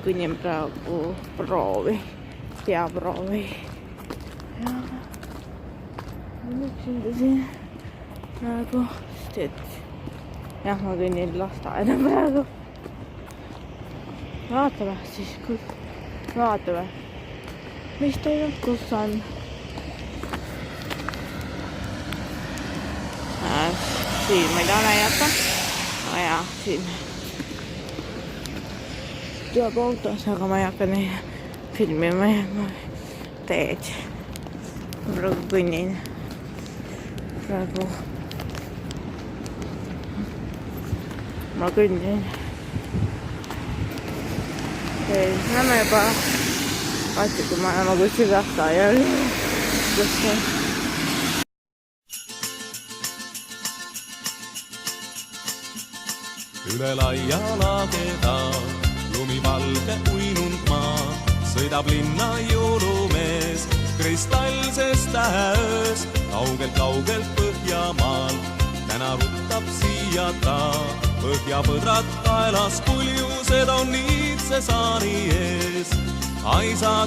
kõnnin praegu proovi, peaproovi. Ja üksinda siin praegu, sest et jah, ma kõnnin lasteaeda praegu. Vaatame siis, vaatame, mis toimub, kus on. Siin ma ei taha näidata. Ja siin tuleb autos, aga ma ei hakka neid filmima ja ma teed. Praegu kõnnin. Ma kõnnin. Näeme juba vaatsi, kui ma olema kuskil lasteaial. Üle laia laageda lumivalge uinunud maa sõidab linna jõulumees kristallses täheöös kaugelt Põhjamaal. Täna ruttab siia ta põhjapõdrad kaelas, puljused on niitse saani ees. Aisa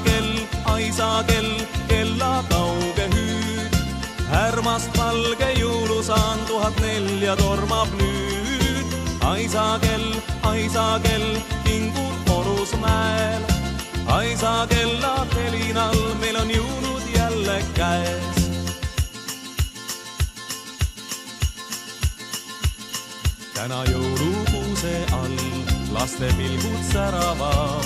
kell, kella kauge hüüd, härmast valge jõulusaan 1004 tormab nüüd. Aisa kell, kingul Orusmäel. Aisa kella helinal meil on jõulud jälle käes. Täna jõulukuuse all laste pilgud säravad.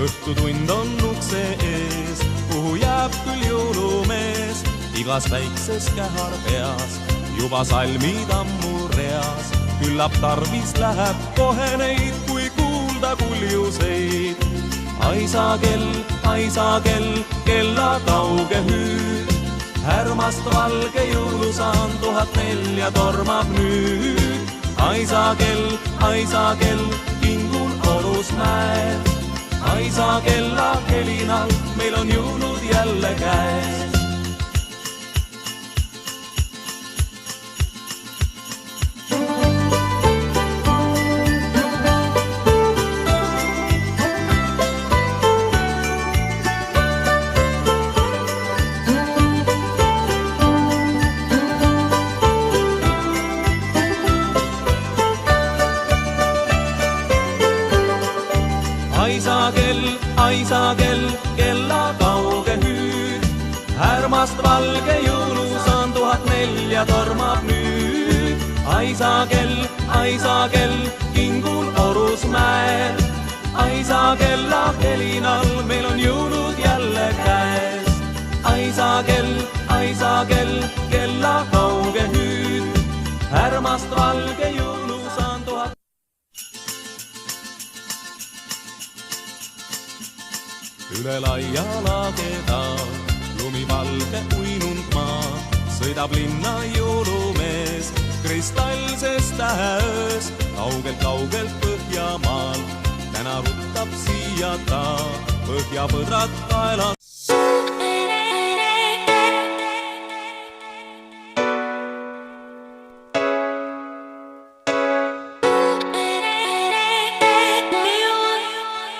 Õhtutund on ukse ees, kuhu jääb küll jõulumees. Igas väikses kähar peas, juba salmid ammu reas. Küllap tarvis läheb kohe neid, kui kuulda kuljuseid. Aisa kell, kella kauge hüüd, härmast valge jõulusaan 1004 tormab nüüd. Aisa kell, kingul Orusmäel. Aisa kella helinal meil on jõulud jälle käes. Aisa kell, kella kauge hüüd, härmast valge jõulusaan 1004 tormab nüüd. Aisa kell, kingul Orusmäel. Aisa kella helinal meil on jõulud jälle käes. Aisa kell, kella kauge hüüd, härmast valge jõulusaan 1004. Üle laia laageda lumivalge uinunud maa sõidab linna jõulumees kristallses täheöös kaugelt Põhjamaal. Täna ruttab siia ta põhjapõdrad kaelas.